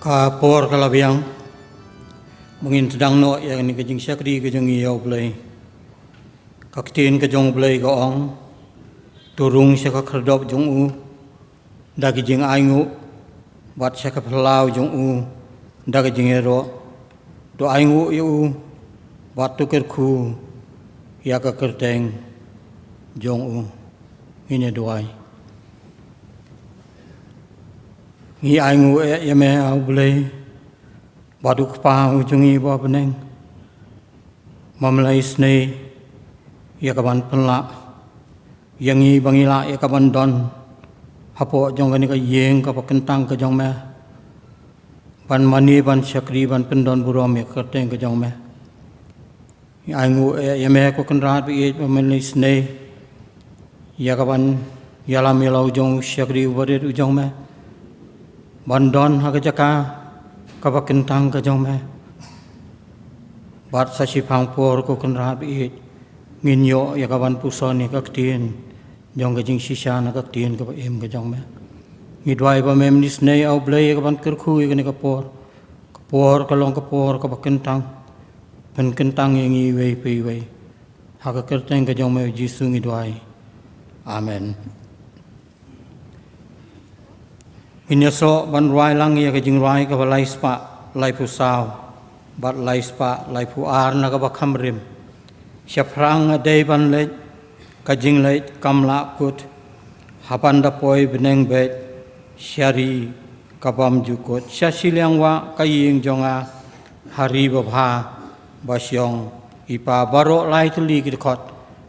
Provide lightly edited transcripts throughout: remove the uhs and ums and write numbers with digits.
Kapor kalabiang mungkin sedang no yang ni kejeng syakri kejeng iau belai kaktin kejong belai gaong turung syaka kerdop jong u dagi jeng aingu bat syaka pelau jong u dagi jeng ero do aingu yu bat tukir ku ya ka kerteng jong u ini doai ngi aingu yame au belai baduk pa ujungi ba beneng mamlai snei ya kaban penla yangi bangila ya kaban don hapo jong gani ka yeng ka pakentang ka jong me ban mani ban syakri ban pendon burom ya kerteng ka jong me aingu yame ko kenrat bi mamlai snei ya kaban yalam yalau jong syakri wadet ujong me bandon hagajaka kabakentang ka jong me bat sashi pangpor ko kenrat bi nginyo ya kaban puson ni kaktin jong ka jing shisha na kaktin ka em ka jong me ngidwai ba mem nis nei au blai ka ban kerkhu ka ni kapor kalong kapor ka bakentang pen kentang ngi wei pe wei ha ka kerteng ka jong me jisu ngidwai amen. Inyaso ban ruai lang ya ka jing ruai ka balai spa lai pu sao bat lai spa lai pu ar na ka bakham rim syafrang adai ban le ka jing le kamla kut hapan da poi beneng bet syari kabam jukut syasiliang wa ka ying jonga hari babha basyong ipa baro lai tuli ki khot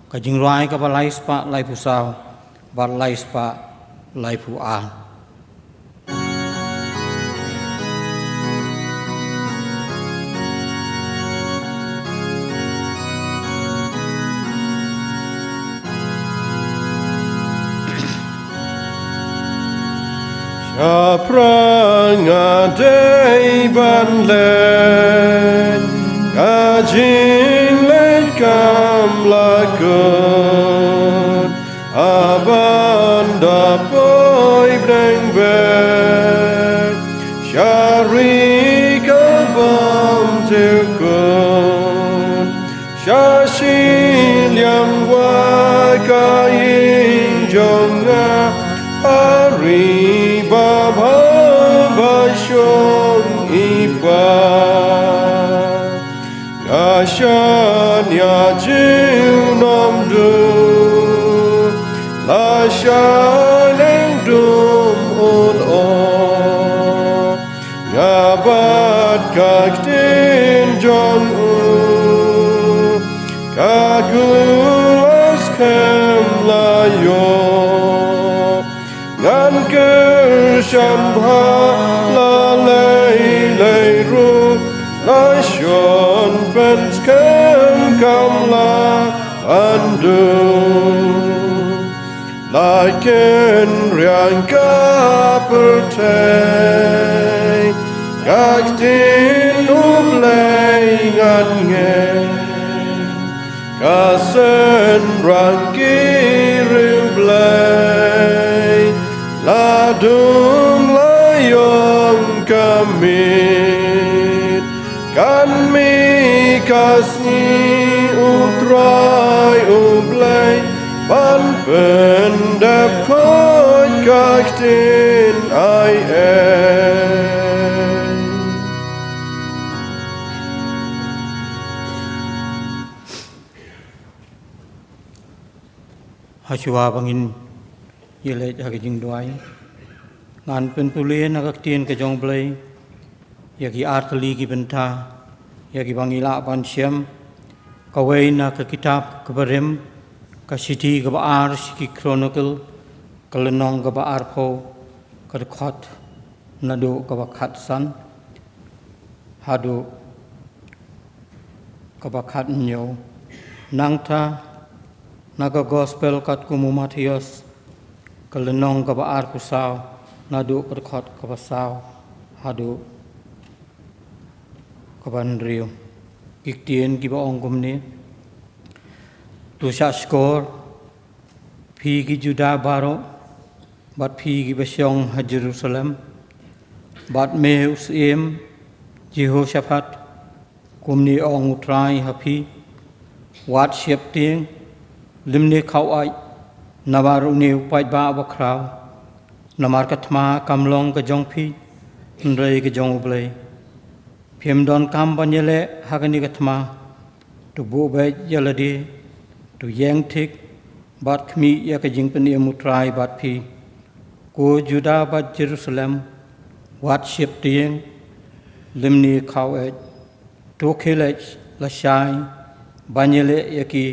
ka jing ruai ka balai spa lai pu sao bat lai spa lai pu ar Aprang adai ban len kajing len kam lakon aban da poi breng ben syari kabam tukun syashil yang wa kain jonga hari Baba Bashong Ipa Gashan Ya Jil Nam Du La Shaleng Dum Ul O Ngabat Kaktin Jong U Kakulas Kem Layo Ngan Shambha la lay lay ru la shon pens kem kam la andu la ken riang ka pertay kaktin ublay ngan ngen kasen rangi riblay Ladung layong kamit Kami kasni utrai ublay Ban pendap kod kaktin ay Hashua bangin yele hagi jing doai ngan pen pulien agak tien ke jong blai yagi artli ki benta yagi bangila ban syam kawai na ke kitab ke barem ka siti ke baar siki chronicle kelenong ke baar po ke khot nado ke bakhat san hado ke bakhat nyo nangta naga gospel kat kumu Matius kelenong ke baar pusau nadu perkhot ke pasau hadu ke bandrio iktien ki baong kumni tu skor phi ki juda baro bat phi ki basyong ha Jerusalem bat me usim Jehoshaphat kumni ong utrai hapi wat siap tieng limni kau ai nabaru ni upai ba bakrau namar katma kamlong ke jong pi nrei ke jong ublei piem don kam banyele hagani katma tu bu bai jaladi tu yang tik bat kmi ya ke jing peni mutrai bat pi ko Juda bat Jerusalem wat siap tieng limni kau ai tu kelech la shai banyele yaki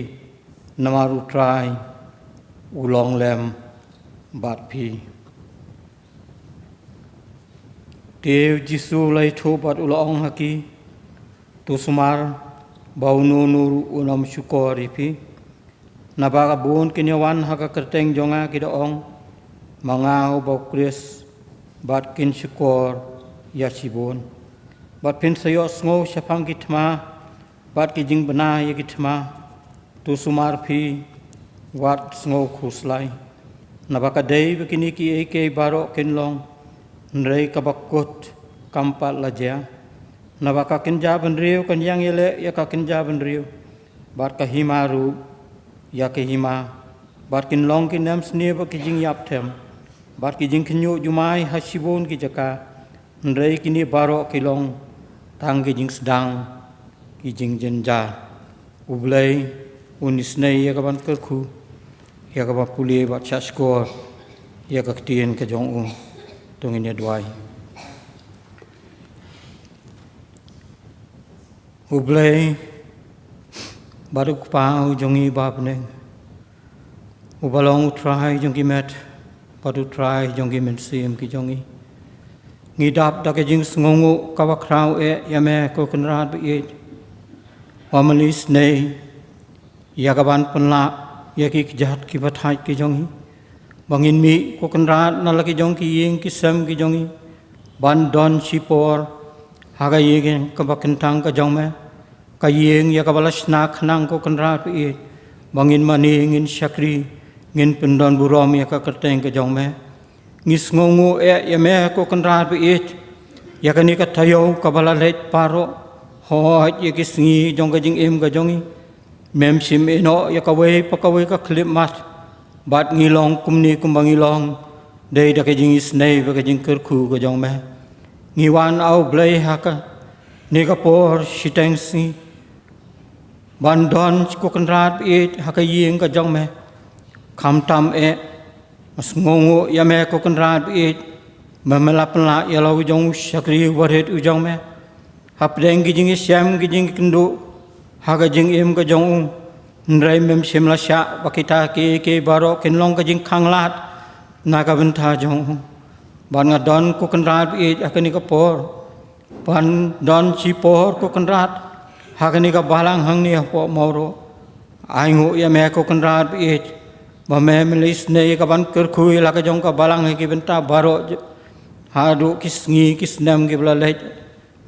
namaru trai ulong lem bat pi Teu Jisu lai thu bat ulong haki tu sumar bau nuru unam syukor ipi nabaga bun kinyawan haka kerteng jonga kidaong mangau bau kris bat kin syukor yasibun bat pin sayo sngo syapang kitma bat kijing bena ya kitma tu sumar pi wat sngo khuslai nabaka dei begini ki eke baro kinlong nrei kabakut kampat laja nabaka kinja benriu kan yang ele ya ka kinja benriu bat ka himaru ya ke hima bat kinlong kinam sni ba kijing yaptem bat kijing kinyu jumai hasibun ki jaka nrei kini baro kilong tang kijing sedang kijing jenja ublei unisnei ya kaban kerku ya kaban puli bat chaskor ya ka tien ke jong tungin ya duai ublei baru pau jongi babne ubalong try jongi met padu try jongi men sim ki jongi ngidap da ke jing sngongu kawakrau yame ko kenrat bi amalis nei yagaban penla yaki jahat ki bathai ki jongi bangin mi ko kenrat na laki jong ki ying ki sam ki jongi ban don sipor haga yegen kabakentang ka jong me ka ying yakabalas na khnang ko kenrat bi bangin mani ngin syakri ngin pendon burom yaka kerteng ka jong me ngis ngongu yame ko kenrat bi yakani ka thayo kabala let paro hoi yakisngi jong ka jing em ka jongi mem sim eno yakawe pakawe ka klip mat bat ngilong kumni kumbangilong dei da ka jing isnei ba ka jing kerku ka jong me ngiwan au blai haka ni ka por shitengsi bandon ko kenrat bi haka ying ka jong me khamtam mas ngongu yame ko kenrat bi mamelapla yalau jong syakri waret ujong me hapdeng gijing syam gijing kendu haga jing em ka jong nrai mem simla sha bakita ke baro kinlong ka jing khanglat naga bentha jong ban nga don ko kenrat bi akani ka por ban don chi por ko kenrat hagani ka balang hangni po moro aingu yame ko kenrat bi ba memelis ne ka ban kerkhui la ka jong ka balang ki benta baro hadu kisngi kisnam ki blalai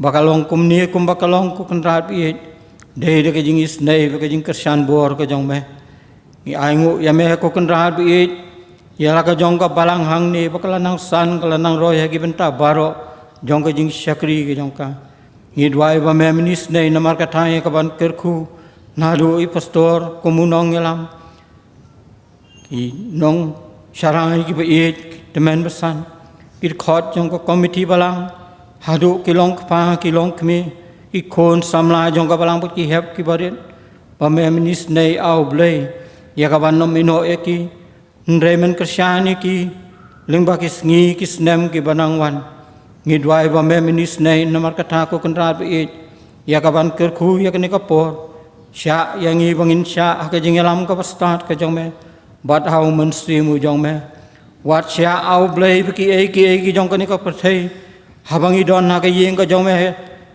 bakalong kumni kum bakalong ko kenrat bi dei de jing isnei be jing kersan bor ka jong me ni aingu yame ko kenrat bi yala ka jong ka balang hang ni bakalanang san kalanang roy ki benta baro jong ka jing syakri ki jong ka ni dwai ba memenis nei namar ka thai ka ban kerkhu nadu i pastor komunong yelam ki nong sarai ki be temen besan kir khot jong ko komiti balang hadu kilong pa kilong kmi ki khon samla jong ka balang ki hep ki barin pame minis nei au blei ya ka ban nom ino eki nremen kersyani ki lingba ki sngi ki snem ki banangwan ngidwai pame minis nei namar katha ko kenrat bi ya ka ban kerkhu ya ka ni ka por sya yangi bangin sya ka jingelam ka pastat ka jong me bat hau menstri mu jong me wat sya au blei ki eki jong ka ni ka perthei habangi don na ka yeng ka jong me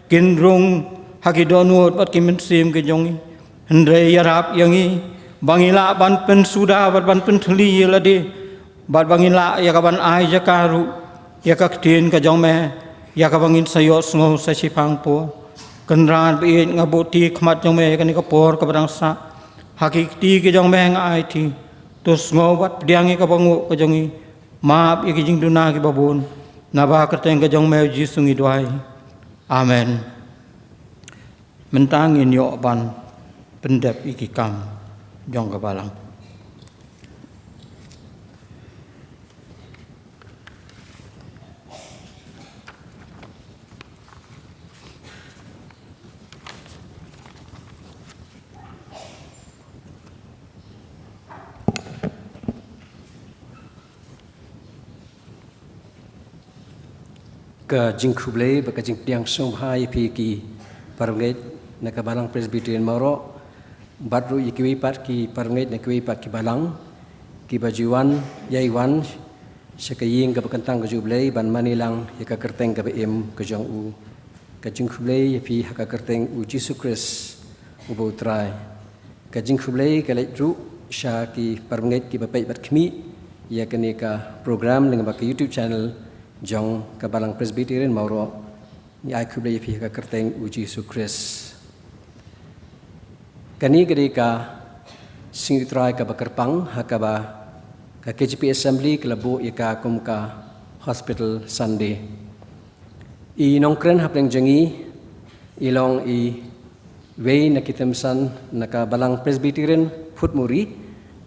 kin rung haki donut bat ki mensim ke jongi ndre yarap yangi bangila ban pen suda ban pen thli lade bat bangila ya ka ban ai jakaru ya ka tin ka jong me ya ka bangin sayo sngo sa sipang po kenran bi ngaboti khmat jong me ka ni ka por ka barang sa haki ti ke jong me ngai thi to sngo bat diang ka bangu ka jongi map ya ki jing duna ki babun Naba kerteng ke jong meu Jisu ngidwai. Amen. Mentangin yo ban pendep iki kam jong ke balang. Ka jing khublei ba ka jing piang song hai pi ki parnget na ka balang Presbyterian Moro batru ikiwi pat ki parnget na kiwi pat ki balang ki bajuan yaiwan sekaying ka bakantang ka jublei ban manilang ya ka kerteng ka im ka jong u ka jing khublei pi ha ka kerteng u Jesus Christ u bo trai ka jing khublei ka letru sha ki parnget ki bapai bat khmi ya ka ne ka program dengan ba ka YouTube channel jong ka balang Presbyterian Moro ni ai khublei pi ka kerteng u Jesus Christ kani gede ka singitrai ka bakarpang hakaba ka KGP Assembly kelabo ika kum ka hospital Sunday i nongkren hapleng jengi ilong i wei na kitemsan na ka balang Presbyterian Putmuri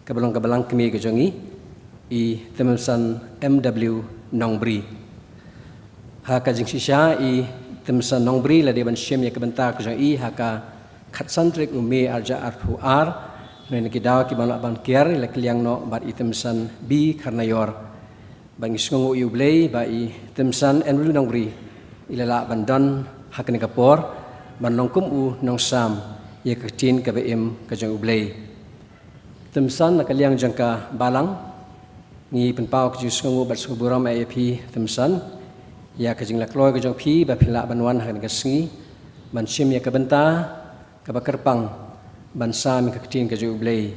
ka balang kemi ka jengi i temsan MW Nongbri haka jing sisha i temsan Nongbri la deban shem ya kabenta ka jong i haka khatsantrik ume arja arpu ar nen ki daw ki bala ban kiar la kliang no bat i temsan bi karnayor bang isngu u blei ba i temsan MW Nongbri ilala bandon hak ni kapor ban nongkum u nong sam ye ka tin ka bem ka jong u blei temsan na kliang jangka balang ni penpau ke jusngu bat suburam AP temsan ya ke jing lakloi ke jong pi ba phila banwan han ka sngi ban sim ya ka benta ka bakarpang ban sa mi ka tin ka ju blei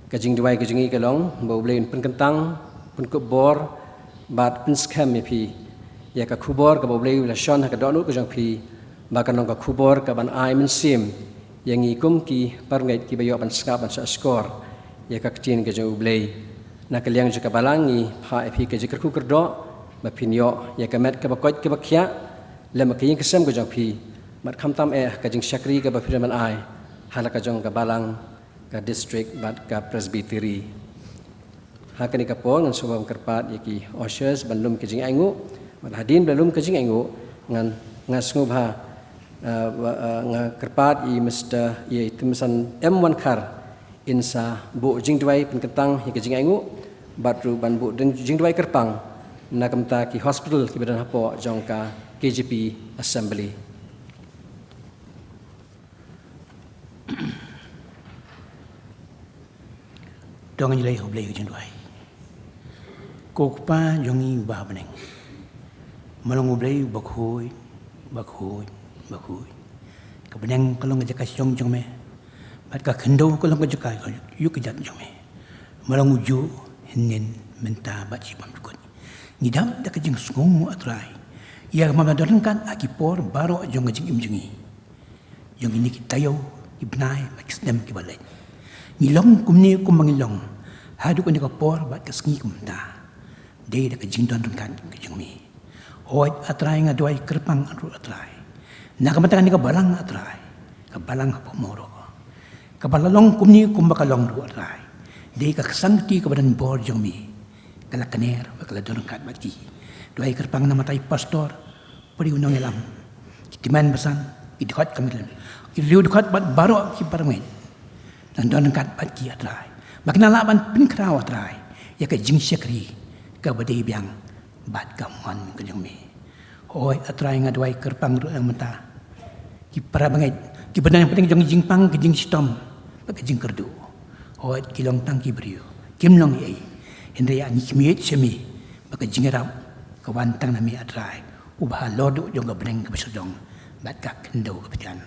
ka jing duai ka jingi ka long bo blei pen kentang pen ko bor bat pen skam ya pi ya ka khubor ka bo blei la shon ha ka donu ka jong pi ba ka nong ka khubor ka ban ai men sim yang ikum ki parngai ki bayo ban ska ban sa skor ya ka tin ka ju blei na kaliang juga balangi ha epi ke jikar ku kerdo ma pinyo ya kamet ka bakot ka bakya le ma king kesem ko jong pi mat kham tam ka jing shakri ka ba firman ai hala ka jong ka balang ka district bat ka presbytery ha ka ni ka po ngan subam kerpat yaki oshers bandum ke jing aingu mat hadin belum ke jing aingu ngan ngasngub ha nga kerpat i Mr. ye timsan M1 kar insa bu jing duai penketang hi ke jing aingu batru ban bu jing duai kerpang na kamta ki hospital ki badan hapo jong ka KGP Assembly dong ni lai hoblei jing duai ko pa jong i ba beneng malong hoblei bakhoi ka beneng kalong ja ka jong me bat ka khendo ko long ka jukai ko yu ka jat jome malong uju hinen menta bat si pam ko ni dam da ka jing sung mu atrai ya ma don kan akipor baro jong jing imjingi jong ni ki tayo ibnai makisdem ki balai ni long kumni kumangilong hadu ko ni ka por bat ka sngi kumta de da ka jing don kan ka jing mi hoy atrai nga doai kerpang ru atrai na ka mata ni ka balang atrai ka balang ha pomoro kabalalong kumni kumbakalong ru atrai de ka sangti ka badan bor jomi kala kaner bakala don kat bati doai kerpang na matai pastor pari unang elam kitiman basan idhot kamilan iriu dukhat bat baro ki parmen dan don kat bati atrai bakna laban pin kraw atrai ya ka jing sekri ka badai biang bat ka man ka jomi hoy atrai nga doai kerpang ru mata ki para bangai ki badan yang penting jong jingpang ke jing stom bagi jing kerdu hoy kilong tang ki brio kim long ye hindai ani kimiet semi bagi jing rap ka wantang nami atrai ubah lodo jong ka breng ka besodong bat ka kendo ka pian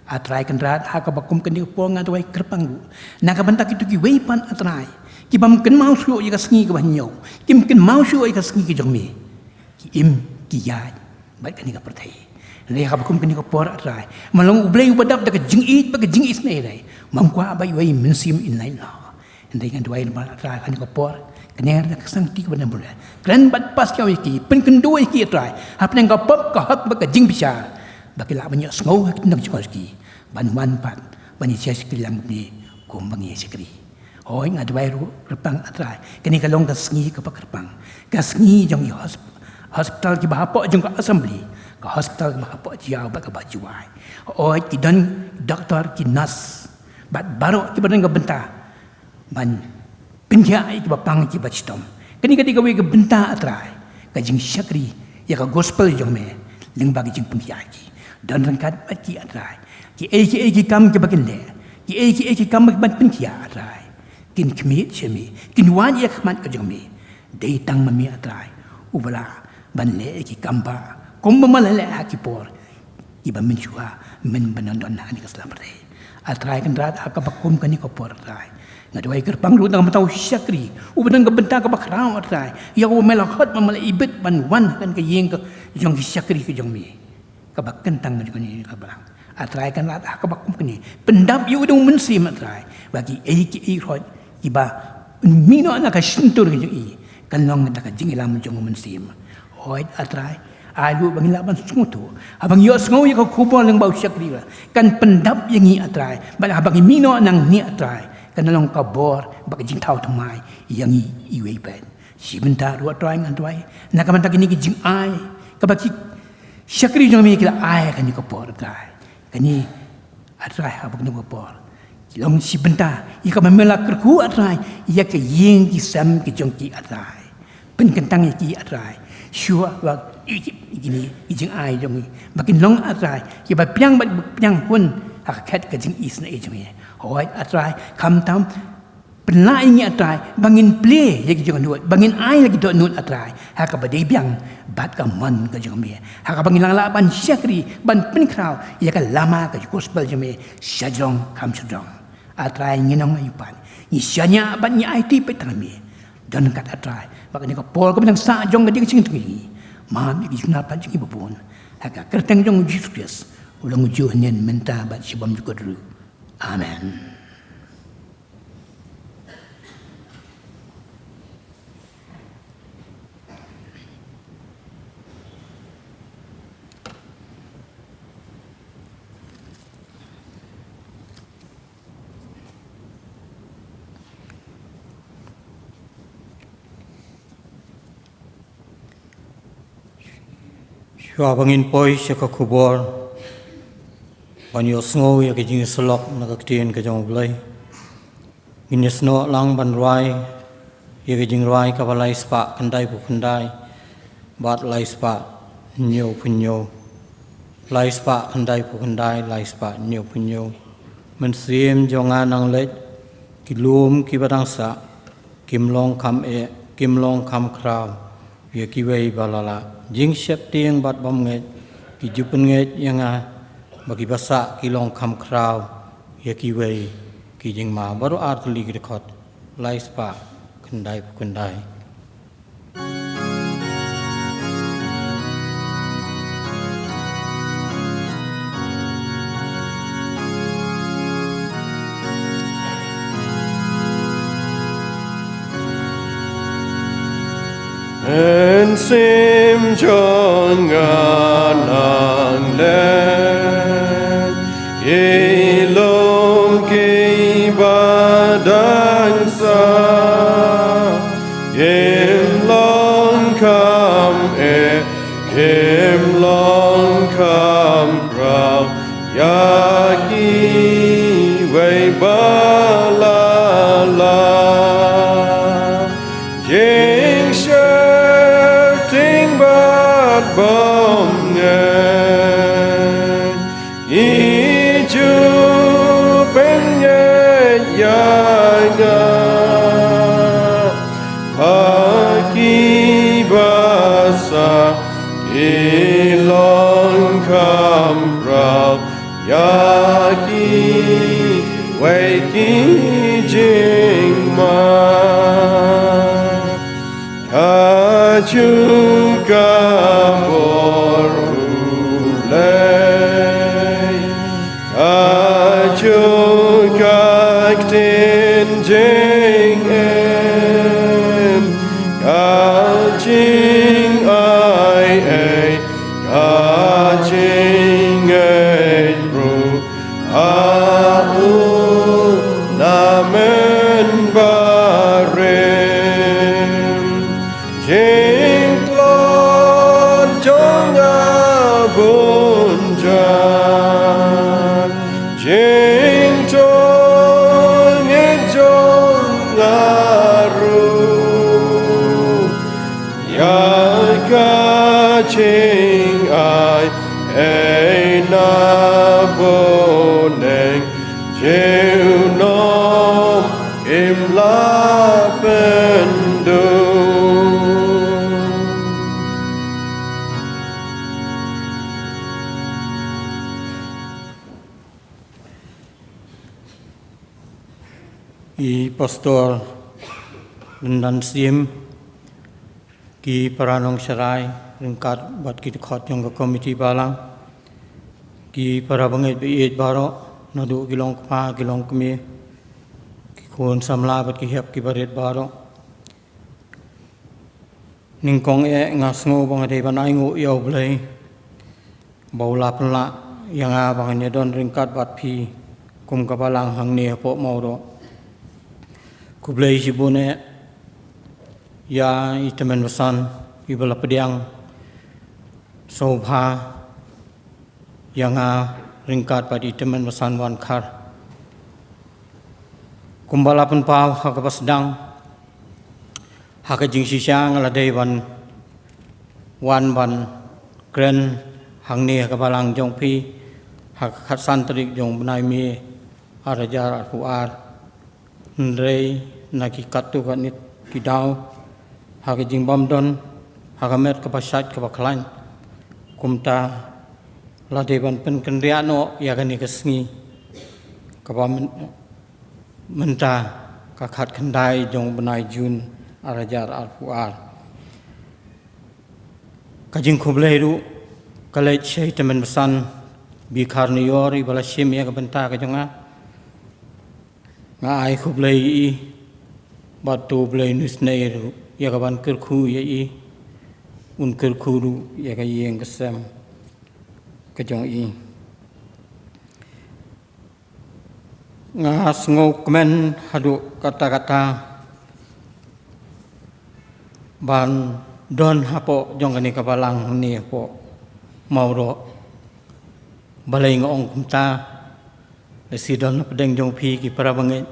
atrai kan rat ha ka bakum kan di po nga doai kerpang du na ka bantak itu ki weipan atrai ki bam ken mau su ye ka sngi ka banyo kim ken mau su ye ka sngi ki jong mi ki im ki ya bat kan ni ka pertai le ka bakum kan ni ka por atrai malong ublei ubadap da ka jing it bagi jing is nei dai mamkwa abai wai mensim in lain la ndai kan duai ba atrai kan ni ka por Kena ada kesangti kepada bulan. Keran bat pas kau iki, pen kendua iki try. Apa yang kau pop kau hak baka jing bisa. Baki lah banyak sengau hak tendang cikoski. Banuan pat, banyak sia sekali lam ni kumbangi sekali. Oh ingat baru kerpang atrai. Kini kalong kasngi ke kerpang. Kasngi jong hospital ki bahapok jong ke assembly. Ke hospital ki bahapok jauh baka bajuai. Oh ki dan doktor ki nas. Bat baru ki badan ke bentah. Ban penjai ki bapang ki bacitom. Kini ketika we ke bentah atrai. Kajing syakri ya ke gospel jong me. Ling bagi jing penjai ki. Dan rangkat bat ki atrai. Ki eki kam ki bakin le. Ki eki kam ban penjai atrai. Kin kemit semi. Kin wan ya khamat ke jong me. Dei tang mami atrai. Ubala ban le ki kamba. Kom malale hakipor. Iba menjua men benondon hani keselamare. Atrai kan rat akabakum kan ni kopor atrai. Ngadoi gerbang lu tang matau syakri. Ubedang ke bentang ke bakrau atrai. Ya u melakhat mamale ibet ban wan kan ke yeng ke jong syakri ke jong mi. Kabak kentang ke ni kabarang. Atrai kan rat akabakum kan ni. Pendap yu dong mensim atrai. Bagi ki rod iba mino anak sintur ke jong i. Kan long tak jing ilam jong mensim. Hoi atrai alu bagi laban sungutu abang yo sngau ya ko kubol lang bau syakri kan pendap yang i atrai bal abang mino nang ni atrai kan long kabor bagi jing tau tamai yang i iwe ben si bentar dua atrai ngan atrai nak manta kini jing ai ka bagi syakri jong mi kila ai kan ni kabor atrai kan ni atrai abang ni kabor long si bentar i ka memela kerku atrai ya ke yeng ki sam ki jong ki atrai pen kentang ki atrai sure wa ini ijing ai jong makin long atrai ki ba piang pun hakat ke jing is na jong ye hoi atrai kam tam penlai ni atrai bangin play ye jong nuat bangin ai lagi dot nuat atrai ha ka ba dei biang bat ka mon ke jong me ha ka bangin lang la ban syakri ban pen krau ye ka lama ke gospel jong me syajong kam syajong atrai nginong ayupan ni syanya ban ni ai ti pe tami dan kat atrai bak ni ka pol ka bang sa jong ke jing tu Mam iki sunapa jing ibupun. Haka kerteng jong Jesus Christ. Ulang ujuh nen menta bat sibam juga dulu. Amen. Shua bangin poi siya ka kubor. Banyo sngau ya ke jing selok nakaktiin ke jong blay. Ginis no lang ban ruai. Ya ke jing ruai ka balay spa kandai pu kandai. Bat lay spa nyo punyo. Lay spa kandai pu kandai lay spa nyo punyo. Mensim jongan ang lej. Kilum ki badang sa. Kimlong kam kimlong kam kraw. Ya ki wei balala. Jing siap tiang bat bom nget, ki jupen nget yang bagi basa kilong kam kraw, ya ki wei, ki jing ma baru artuli gekot, lai spa kendai kendai. En sim jongan ang len ilom ki badang sa long kam long kam rao yaki wei balala jing bom ngen iju penye yaga pagi basa ilong kam rao yaki wei ki jing ma juga borulay juga ktin jing em ching ai e na boneng cheu nom im la pendo I pastor dan sim ki paranong sarai ringkat buat kita khot yang ke komiti balang ki para bangit biit baro nadu gilong pa gilong kemi ki kun samla buat ki hep ki barit baro ningkong ngasngo bangade banai ngu yau blai baula pela yang banganya don ringkat buat pi kum kabalang hang ne po mauro kublai sibune ya itemen wasan ibala pediang sobha yang ringkat pada itemen wasan wan khar kumbala pun pau haka sedang haka jing sisang ladai wan kren hang ni haka balang jong pi haka khat santrik jong benai mi arajar arpuar ndrei naki katu kanit kidau haka jing bamdon haka met kapasat kapaklan kumta ladeban pen kendriano ya kani kesngi kapam menta kakat kendai jong benai jun arajar alpuar kajing kublai ru kalai chei temen besan bikar niori bala shim ya kabenta kajonga ngai kublai batu blai nusnei ru ya kaban kerku ya un kerku ru ya kayeng kesem kajong ngas ngok men hadu kata-kata ban don hapo jong kani kabalang ni po mauro balai ngong kumta lesi don pedeng jong pi ki para bangai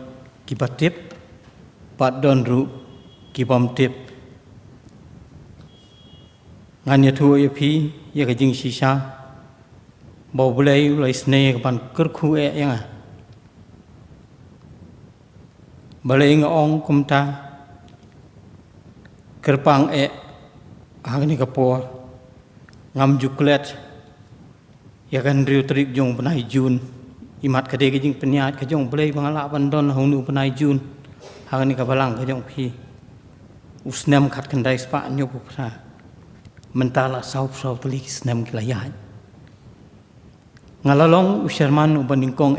ki batip pat don ru ki bom tip nganya thu ya pi ya ka jing sisa bau bulai ulai snei ban kerku yang balai ngong kumta kerpang hang ni kapor ngam juklet ya kan riu trik jong benai jun imat kade ke jing peniat ke jong balai bangala bandon honu benai jun hang ni kabalang ke jong pi usnem khat kendai spa nyo pupra mentala sau tuli snem kilayan ngalalong usherman ubaningkong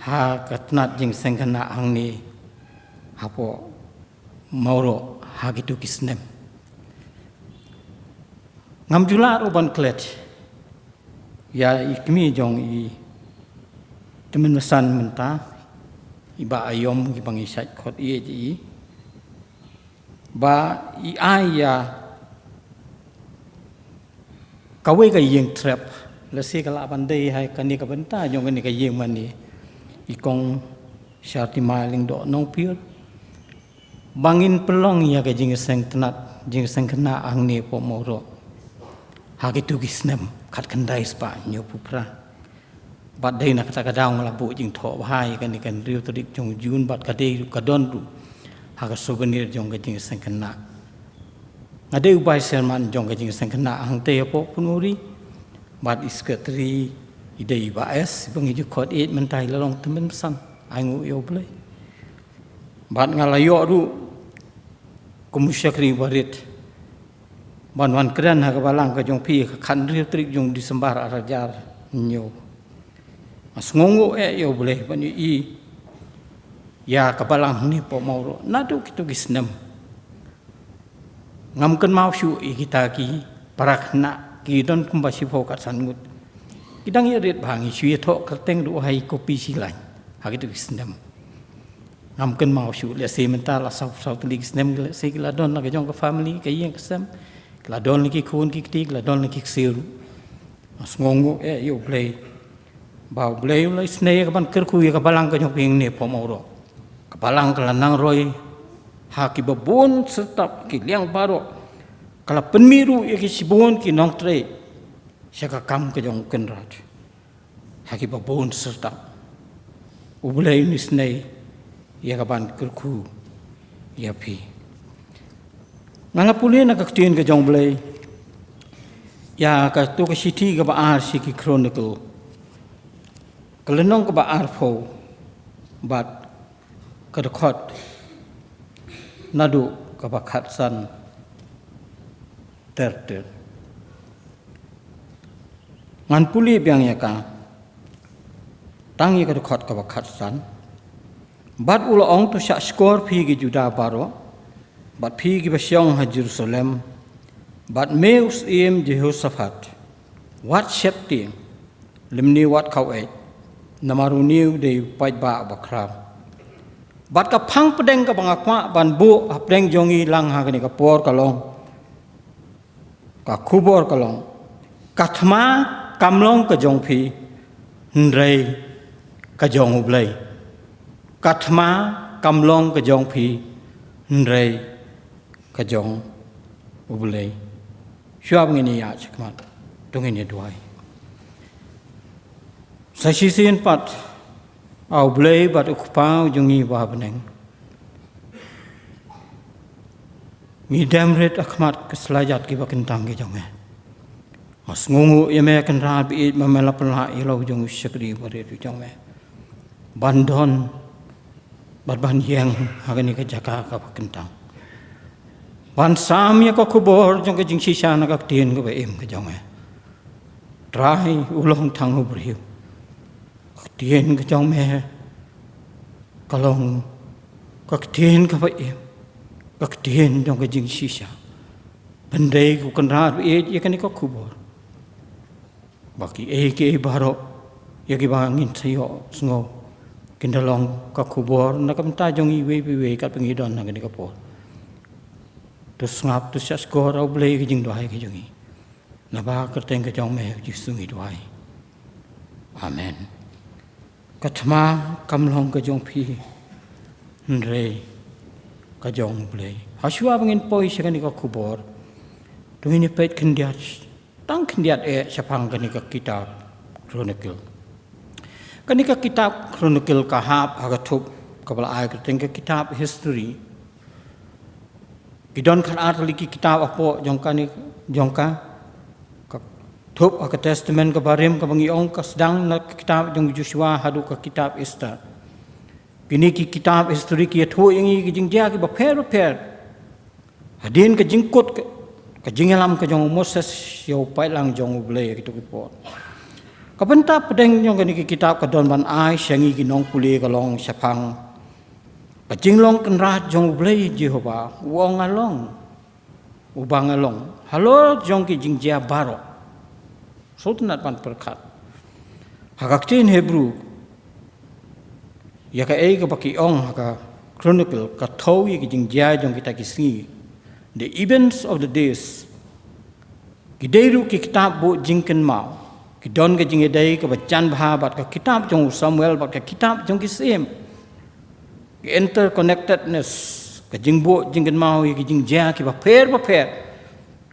ha katnat jing sengkana hang ni hapo mauro ha gitu kisnem ngam jular uban klet ya ikmi jong temen mesan menta iba ayom ki bangisat khot ji ba aya kawe ka yeng trap lesi kala pandai hai kani ka benta jong kani ka yeng mani ikong syarti maling do nong piot bangin pelong ya ka jing seng tenat jing seng kena ang ni po moro ha gitu kisnem khat kendai spa nyo pupra bat dei na kata kadang labu jing tho bahai kan ikan riu trik jong jun bat kadei kadon ru ha ka souvenir jong ka jing seng kena ngade ubai serman jong ka jing seng kena ang te po punuri bat iskatri idei baes bangi ju khot et mentai lalong temen pesan ai ngu yo blai bat ngalayo ru kumusyakri warit ban keren ha ka balang ka jong pi khan riu trik jong disembar arajar nyo asngongo yo boleh bani ya kabalang ni po mauro nadu kitu gisnem ngamken mau syu kita ki parakna ki don kumbasi fokat sangut kidang irit bangi syu tho kerteng du hai kopi silan ha kitu gisnem ngamken mau syu le se mental asau tuli gisnem le se kila don la jong ka family ka yeng kesem kila don ki kun ki ti kila don ki siru asngongo yo boleh bau blei ulai snei ka ban kerku ya ka balang ka jong ping ne po mauro ka balang ka lanang roi ha ki babun serta ki liang baro Kalau penmiru yang kisibun ki nong tre, siapa kam ke jong kenrat, haki babon serta, ubulai nisnei, ya kapan kerku, ya pi. Nangapulih nak ketin ke jong belai, ya tu ke siti ke baar si ki chronicle, kelenong ke baar po, bat kedekot, nadu ke bakat san. Ter. Ngan puli biang ya ka. Tangi ka dekat ka bakat san. Bat ula ong tu syak skor pi gi Juda baro. Bat pi gi basyong ha Jerusalem. Bat meus im Jehoshaphat. Wat septi. Limni wat kau et. Namaru niu de pait ba bakrab. Bat ka phang pedeng ka bangakwa ban bu apdeng jongi lang ha ni ka por kalong. Ka kubor kalong, kathma kamlong ka jong phi, nrei ka jong ublei. Kathma kamlong ka jong phi, nrei ka jong ublei. Syuab ngini ya chikmat, tungini duai. Sa sisin pat, au blei bat ukpau jungi ba beneng. Ngidam red akhmat keselajat ki bakentang ki jong. Mas ngungu yeme kan rabi mamela pelha ilau jong syakri bare tu jong. Bandon ban yang hagani ka jaka ka bakentang. Ban sam ya ka kubor jong ka jing sisa na ka tien ka ba em ka jong. Trai ulong thang ubriu. Tien ka jong me. Kalong ka tien ka ba em. Kaktian dong kajing sisa, pendai ku kenrat ya kan ikut kubur. Baki ke baro ya ki bangin sayo sengo kendalong ka kubur nak menta jong iwe kat pengidon nak ni kapor. Terus ngap tu syas skor au blei kajing doai ke jongi. Naba kerteng ke jong me jisungi doai. Amen. Katma kamlong ke jong pi. Nrei kajong boleh. Haswa bangin poi sekali ka kubur. Tungini pet kendiat. Tang kendiat siapang kani ka kitab Chronicle. Kani ka kitab Chronicle kahap hagatup kabala ay keteng ka kitab history. Kidon kan arti kitab apo jongka ka tup ka testament ka barim ka bangiong ka sedang na kitab jong Joshua hadu ka kitab Esther. Kini ki kitab history ki thu ingi ki jing dia ki ba pher hadin ka jingkot ka jingalam ka jong Moses yo pai lang jong ublei ki tu ki pot ka benta pedeng jong kani ki kitab ka don ban ai syangi ki nong puli ka long sapang ka jinglong kan rat jong ublei Jehova wong along ubang along halo jong ki jing dia baro sultanat pan perkat hagaktin Hebrew ya ka ka baki ong ka Chronicle ka thau ki jing jia jong kita ki singi the events of the days ki deiru ki kitab bu jingken mau ki don ka jing dei ka bachan bha bat ka kitab jong Samuel bat ka kitab jong ki sim ki interconnectedness ka jing bu jingken mau ki jing jia ki ba pher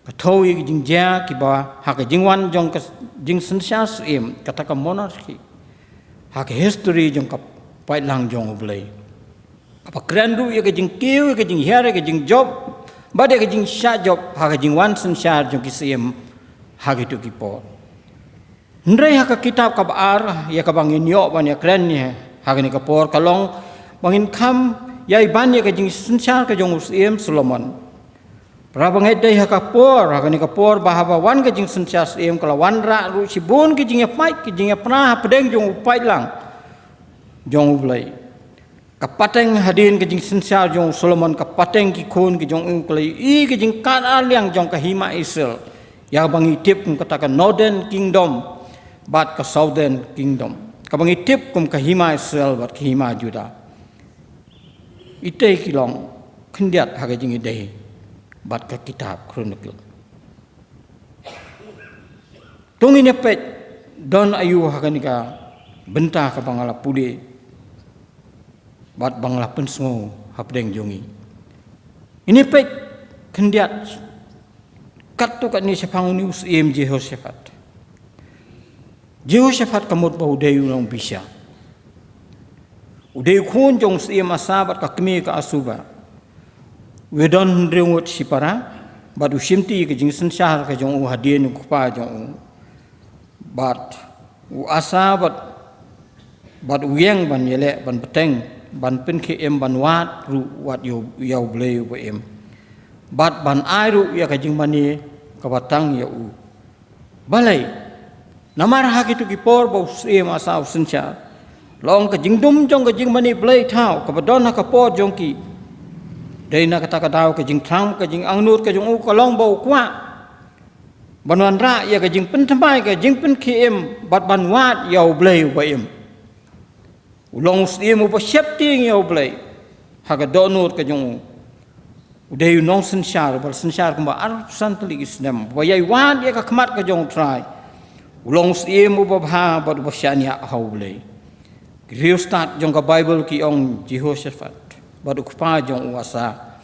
ka thau ki jing jia ki ba ha ka jing wan jong ka jing sensya sim kata ka monarchy ha ka history jong ka pai lang jong ublei. Apa krandu ya ke jing kiu ke jing hiare ke jing job, bade ke jing sha job ha ke jing wan sen sha jong kisiem ha gitu ki po. Ndrei ha ka kitab ka baar ya ka bangin yo ban ya kran ni ha ke ni ka por kalong bangin kham ya iban ya ke jing sen sha ke jong usiem Solomon. Prabangai dai ha ka por ha ke ni ka por bahaba wan ke jing sen sha siem kala wan ra ru sibun ke jing ya pai ke jing ya pra pedeng jong upai lang. Jong ublai kapateng hadin ke jing sensar jong Solomon kapateng ki khon ki jong ublai ke jing kan aliang jong ka hima Israel ya bangi tip kum katakan northern kingdom bat ka southern kingdom ka bangi tip kum ka hima Israel bat ka hima Juda ite ki long khendiat ha ke jing idei bat ka kitab Chronicle tungin pet don ayu ha ka benta ka bangala puli bat bangla pensungo hapdeng jongi ini pek kendiat kat tu kat ni sepang ni usim Jehoshaphat. Jehoshaphat kamut bau deyu nang bisa. Udai kun jong usim asabat ka kemi ka asuba. Wedon reungut sipara bat usimti ke jing sensar ke jong hadien ku pa jong bat asabat bat uyang ban yele ban peteng ban pen ke ban wat ru wat yau bleu bo bat ban ai ru ya ka jing mani ka batang ya balai namar hak itu ki por bo usim asa sensar long ka jing dum jong ka jing mani blei thau ka badon ka por jong ki dei na kata kadau ke jing thang ke jing angnut ke jing ka long bau kwa banwan ra ya ke jing pen thamai ke jing pen km bat ban wat yau blei ba ulong sim upa septing yau blei ha ka donut ke jing udai nong sensar bal sensar ka ba ar santli islam ba yai wat ya ka khamat ke jong trai ulong sim upa bha bat upa syania hau blei Rio start jong ka Bible ki ong Jehoshaphat badu kupa jong uasa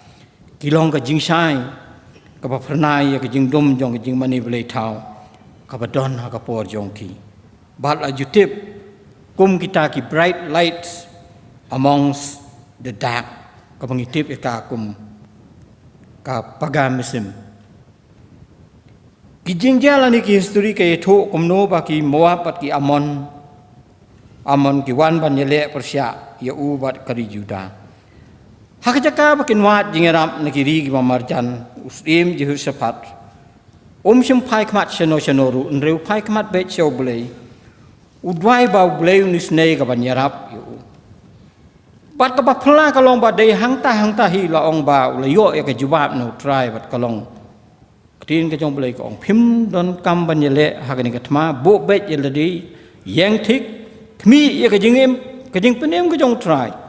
kilong ka jing sai ka ba pernai ka jing dum jong jing mani blei thau ka ba don ha ka por jong ki bal ajutip kum kita ki bright lights amongst the dark ka pangitip ka kum ka pagamisim ki jing jala ni ki history ka etho kum no ba ki moab pat ki amon ki wan ban yele persya ya ubat kari juda Hakajaka bakin wat jingeram negeri Marjan usim Jehoshaphat shim pai kmat shanoru nreu pai kmat bet show blei udwai bau blei nisnei ka banyarap yu bat ka bapla ka long ba dei hangta hi la ong ba ulayo ya ka jubab no try bat ka long tin ka jong blei ka ong phim don kam banyele hakani ka thma bo bet yeladi yang thik khmi ya ka jingem ka jing penem ka jong try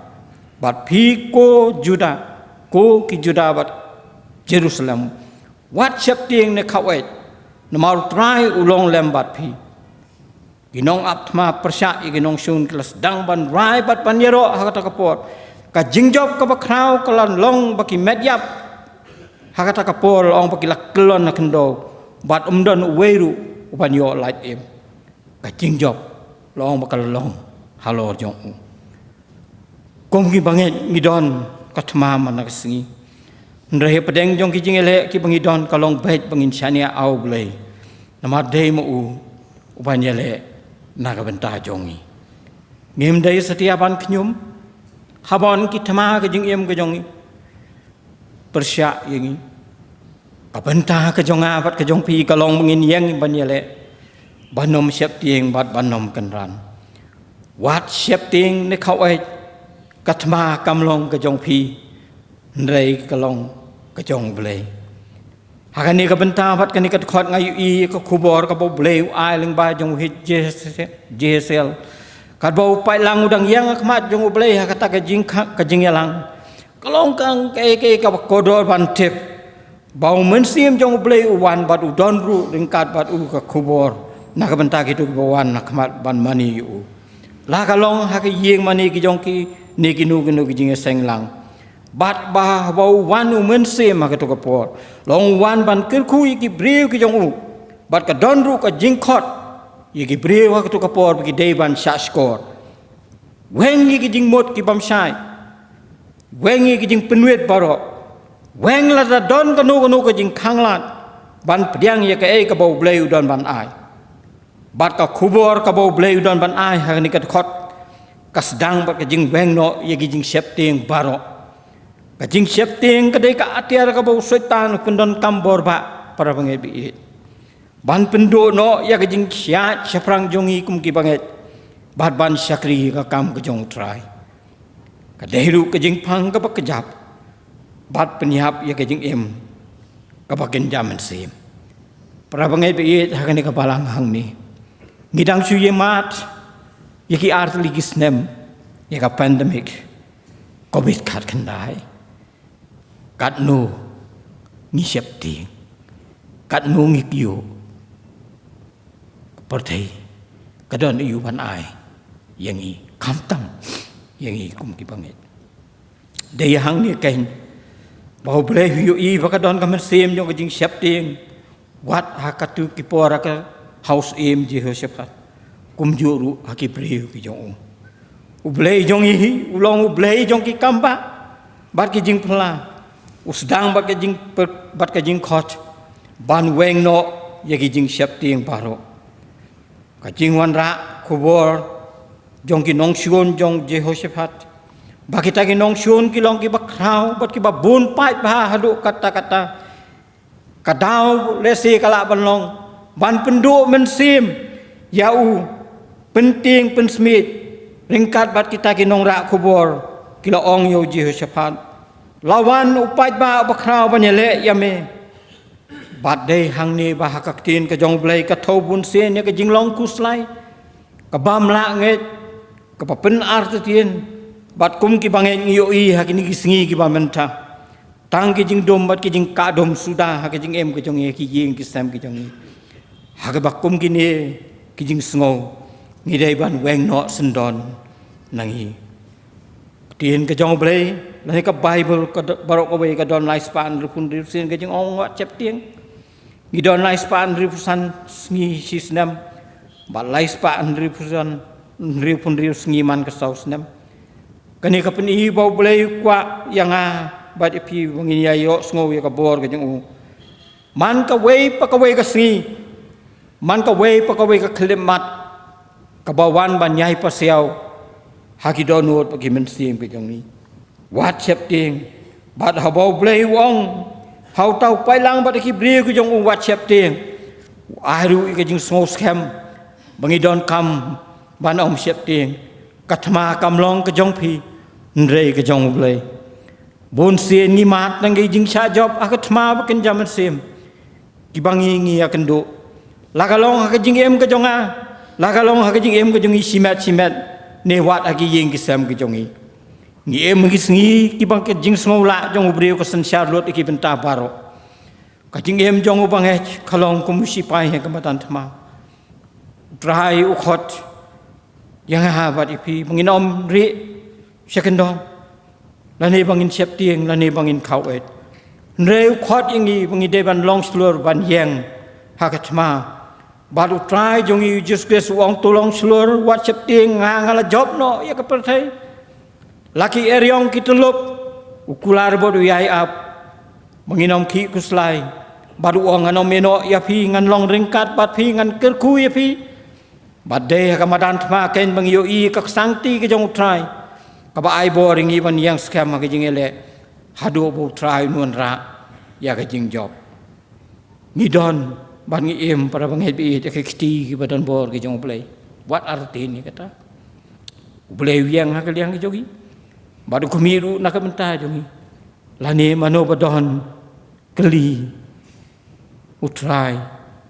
bat pi ko ki Juda bat Jerusalem wat septing ne khawet namar try ulong lem bat pi ginong apma persya ginong sun kelas dang ban rai bat panyero hakata kapor ka jingjob ka bakrau kalan long baki medyap hakata kapor ong baki laklon na kendo bat umdon weru upanyo light em ka jingjob long bakal long halor jong Kong ki banget ngidon katma mana kesengi ndrehe pedeng jong ki jingele ki bangidon kalong bait bangin syania au blei nama dei mu upanyele naga benta jongi ngem dei setiapan knyum habon ki thama ke jing em ke jongi persya yangi kabenta ke jonga bat ke jong pi kalong bangin yang banyele banom siap tieng bat banom kenran wat siap tieng ne khawai Katma kamlong ke jong pi ndrei kalong ke jong blei hakani ka benta bat kani ka khot ngai i ka khubor ka bo blei ai ling ba jong hit jesel ka bo pai lang udang yang khmat jong blei hakata ka jing yalang kalong kang ke ka kodor ban tip bau men sim jong blei wan bat udon ru ringkat bat ka khubor na ka benta ki tu wan na khmat ban mani u la kalong ha ka yeng mani ki jong ki ni kinu kijing senglang bat bah bau wanu mense maka to kapor long wan ban kirku ki brew ki jong bat ka donru ka jingkhot ki brew ka to kapor ki deban shaskor weng ki jing mot ki bamsai weng ki jing penwet baro weng la da don ka no ka jing khanglat ban pdiang ya ka ka bau bleu don ban ai bat ka khubor ka bau bleu don ban ai ha ni ka khot kasdang bat kajing weng no ye gijing septing baro kajing septing kadai ka atiar ka bau setan pendon kambor ba para banget bi ban pendo no ya kajing syat syafrang jongi kum ki banget bat ban syakri ka kam ka jong trai kadai ru kajing pang ka bakejap bat penyap ya kajing em ka bagen jaman sim para banget bi hakani ka balang hang ni ngidang suye mat Yaki artli gisnem, yaka pandemic, COVID kat kendai, kat no ngisepti, kat no ngikyo, pertai, kadon iyu ban ai, yangi kamtam, yangi kum kibanget. Daya hang ni kain, bahu boleh hiu i bakadon kamen sem jong kajing septi, wat hakatu kipora ka house aim Jehoshaphat kum juru haki priu ki jong ublei jong hi ulong ublei jong ki kamba bat ki jing pla usdang bat ki jing khot ban weng no ye ki jing shap tieng paro ka jing wan ra kubor jong ki nong shun jong Jehoshaphat bakita ki nong shun ki long ki bakrau bat ki babun pai ba hadu kata kadau lesi kala banlong ban penduk mensim yau penting pensmit ringkat bat kita ki nong ra kubor kila ong yo Jehoshaphat lawan upai ba bakrau banyele yame bat dei hang ni ba hakaktin ka jong blai ka thau bun sen ne ka jinglong kuslai ka bam la nget ka papen artien bat kum ki bangen yo I hakini ki singi ki ba menta tang ki jing dom bat ki jing ka dom sudah ha ki jing em ki jong ye ki jing ki sam ki jong ha ka bakum ki ne ki jing sngo ngi dei ban weng no sendon nangi tien ka jong blai la ka bible ka barok away ka don lai span rupun sin ka jing ong wat chep tieng ngi don lai span ripusan sngi sisnam ba lai span ripusan ripun sngi man ka sausnam kani ka pen I bau blai kwa yang bat ipi wangin ya yo sngo ya ka bor ka jing man ka wei pa ka wei ka sngi man ka wei pa ka wei ka klimat ka bawan ban nyai pa siao haki donut pa ki men sim ka jong ni wat chep ting bat ha bau blai wong hau tau pai lang bat ki bri ka jong wat chep ting aru ka jing sngo scam bangi don kam ban om chep ting katma kam long ka jong phi ndrei ka jong blai bon sien ni mat nang gi jing cha job akatma bakin jaman sim ki bangi ngi akan do lagalong ha jing em ka jonga lagalong ha jing em ka jongi simet ne wat agi ying ki sam ki jongi ngi em ngi sngi ki bang ke jing sngo la jong ubreu ka san sha lot ki benta baro ka jing em jong ubang he khalong ku musi pai he ka matan thma drai u khot yang ha bat ipi banginom ri secondong lani bangin chep tieng lani bangin khawet reu khot ingi bangi de ban long slur ban yang hakatma baru try jongi just kes wong tolong slur wat chep tieng ngala job no ya ka perthai laki eryong kitulup ukular bodu yai ap banginom ki kuslai baru wong anom meno ya pi ngan long ringkat bat pi ngan kerku ya pi bat de ka madan thma ken bang yo I ka sangti ke jong try kaba ai boring even yang scam ka jing ele hadu bo try nun ra ya ka jing job ni don ban ngi em para bang hebi te kiti ki badan bor ki jong play what arti ni kata play yang ha ka liang ki jogi badu kumiru nak menta jogi lani mano badon keli utrai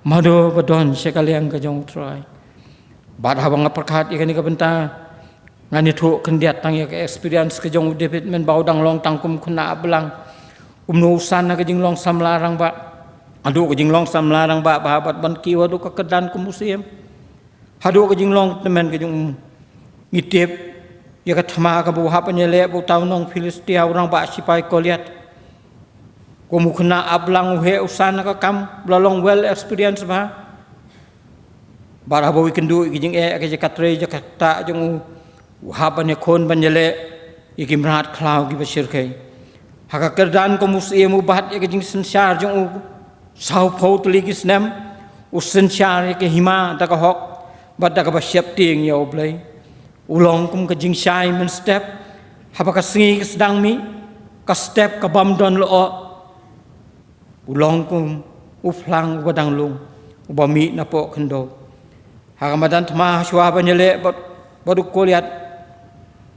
mano badon sekaliang ka jong try bad habang perkat ikan ka benta ngani thu kendiat tang ya experience ke jong David men bau dang long tangkum kuna belang umnu usan ka jing long sam larang ba adu ka jing long sam larang ba bahabat ban ki wadu ka kedan ku musim hadu ka jing long temen ka jong ngitip ya ka thama ka bu hap nyele bu taw nong Filistia orang ba sipai koliat ku mukna ablang he usan ka kam lolong well experience ba barabo wikendu kijing ke jakatre jakata jong habane khon banjele ikimrat khlaw gi basir kai haka kerdan ko musim ubat ke jing sensar jong sau phau tli kisnam ussensar ke hima ta ka hok badda ka basyap ting ya oblai ulong kum ke jing shai men step haba ka singi sedang mi ka step ka bam don lo ulong kum uflang wadang lung ubami na po khendo hagamadan thma shwa banyele bodu koliat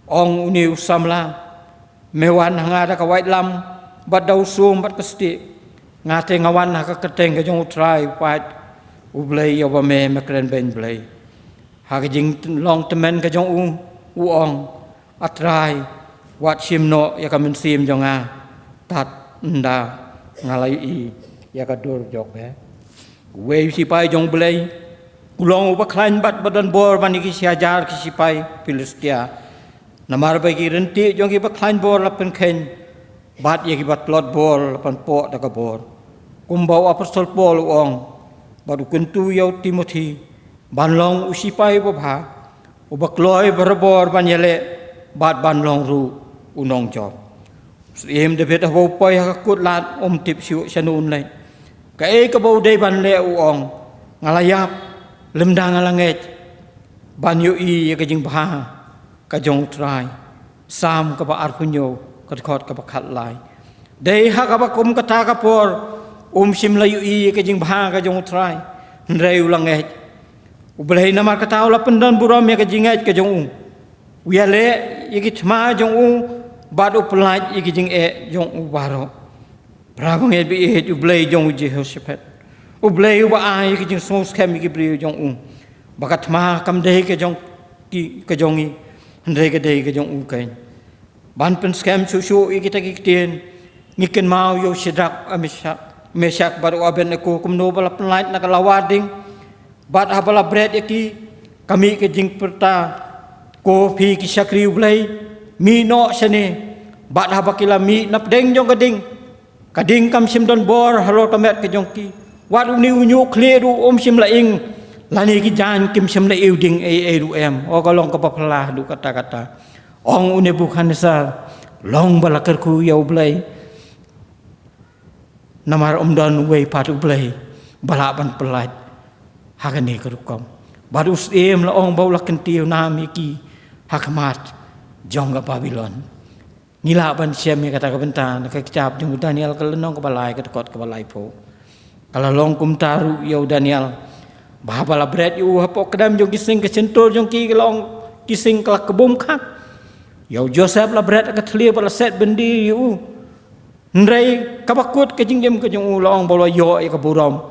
ong uni usamla mewan hangada ka white lam badau sum bat kasti ngate ngawan ka keteng ka jong try pat ublei yoba me makren ben blei ha jing long temen ka jong u ong atrai wat simno ya ka men sim jonga tat nda ngalai I ya ka dur jok be we si pai jong blei ulong uba klain bat badan bor bani ki siajar ki sipai Filistia namar bagi renti jong ki ba klain bor lapen ken bat ye ki bat lot bor lapan po da ka bor kumbau apostol Paul ong baru kentu yau Timothy banlong usipai babha ubakloi berbor banyele bat banlong ru unong job em de bet ho pai ha kut lat tip siu sanun lai ka ka bau dei ban le ong ngalayap lemdang alanget ban yu i ka jing bha ka jong trai sam ka ba ar punyo ka khot ka ba khat lai dei ha ka ba kum ka ta ka por sim la yu i ka jing bha ka jong trai reu langet ublei namar ka taw la pendan buram ya ka jinget ka jong wiale yiki thma jong bat uplaj yiki jing jong baro Prabang et bi et ublei jong Jehoshaphat ublei ba ai ki jing sos kem ki bri jong bakat ma kam dei ke jong ki ke jong i ndei ke dei ke jong kain ban pen scam su su i kita ki tien ngiken mau yo sidrak mesak baru aben ko kum no bala penlait na kalawading bat habala bread ki kami ke jing perta ko phi ki sakri ublei mi no sene bat habakila mi nap deng jong gading kading kam sim don bor halo tamet ke jongki wadu ni unyu kleru sim la ing lani ki jan kim sim la euding ru em o kalong ka papla du kata-kata ong une bukan sar long balakar ku ya ublai namar don we pat ublai balaban pelat hagani kerukom baru em la ong baula kentiu nami ki hakmat jongga Babylon Nila ban siam ya kata kebentan ka kecap jong Daniel kelenong ke balai ke tekot ke balai po kalau long kum taru ya Daniel bahabala bread yu hapo kedam jong kising ke sentur jong ki long kising kelak kebum khat ya Joseph la bread ke thlia bala set bendi yu ndrei kabakut ke jinggem ke jong long bolo yo ya ke burom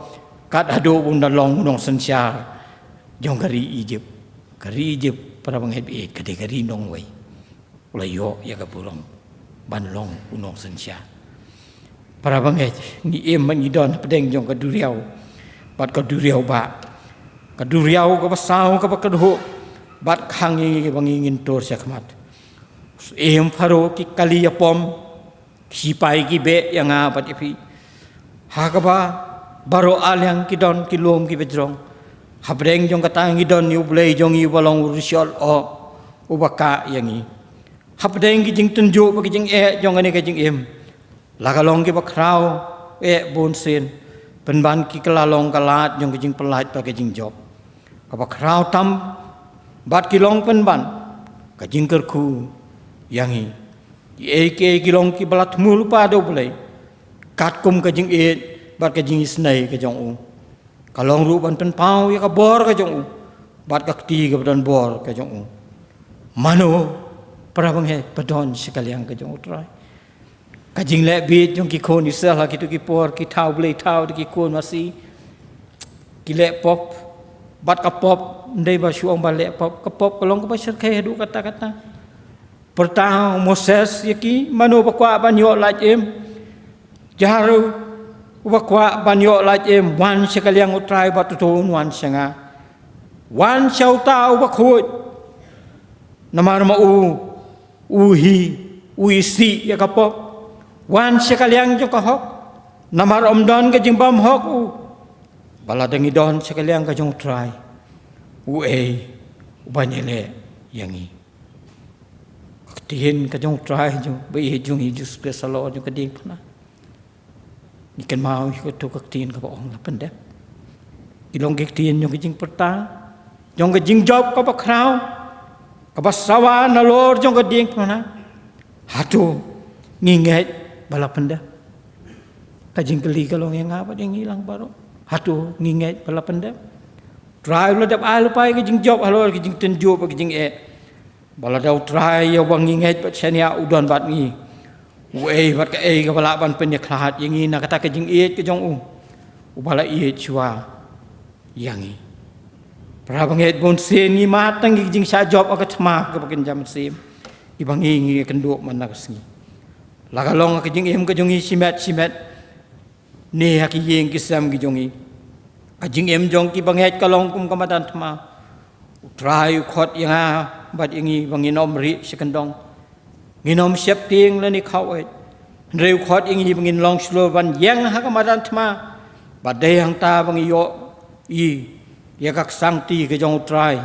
kat adu bunda long unong sensyar jong kari Egypt para banghet bi ke kari nong wei ula yo ya ke burom banlong unong sensya para banget ni em ni don pedeng jong ka duriau bat ka duriau ba ka duriau ka basau ka bakadho bat khangi bangingin tor sakmat em pharo ki kali apom sipai ki be yang apat ipi ha ka ba baro alyang ki don ki lom ki bedrong habreng jong ka tangi don yu blei jong yu balong urusyol o ubaka yangi Hapdeng ki jing tunjuk bagi jing jong ane ki jing em lagalong ki bakrau bon sen penban ki kelalong kalat jong ki jing pelat bagi jing job ka bakrau tam bat ki long penban ka jing kerku yangi ki ki long ki balat mul pa do boleh kat kum ka jing bat ka jing snai ka jong kalong ru ban pen pau ya ka bor ka jong bat ka ti ka dan bor ka jong mano para banghe padon sekalian ke jong utrai kajing le bit jong ki kon isah ki tu ki por ki tau blei tau ki kon masi ki le pop bat ka pop ndei ba suang ba le pop ka pop kolong ka basir khe du kata-kata pertang Moses yaki mano bakwa banyo laj em jaru bakwa banyo laj em wan sekalian utrai bat tu wan sanga wan chau tau bakhut namar ma uisi ya kapop wan sekaliang jo kahok namar omdon ke jingbam hok bala dengi don sekaliang ka jong try banyele yangi tin ka jong try jo be jong hi jus ke salo jo ka ding pana ikan mau ko to ka tin ka ong la pendep ilong ke tin jong ke jing pertang jong ke jing job ka ba krau kabasawa na lor jong gading mana hatu nginget bala penda kajing keli kalong yang apa yang hilang baru hatu nginget bala penda try la dap alu pai kajing job halor kajing tenjo kajing bala dau try ya wang nginget pat sania udon bat ni bat ka ka bala ban pen ya khat yang ni na kata kajing ke jong bala chua yangi Prabanget bon sen ni matang jing sa job akat ma ka bakin jam sim ibangi kenduk manakas ni lagalong ka jing em ka jongi simet ne haki yeng kisam ki jongi ajing em jong ki banget kalong kum kamadan tma try khot yang bat ingi banginom ri sekendong nginom siap ting la ni khau Reu khot ingi bangin long slow ban yang hakamadan tma badai hang ta bangi yo i ya kak sangti ke jong try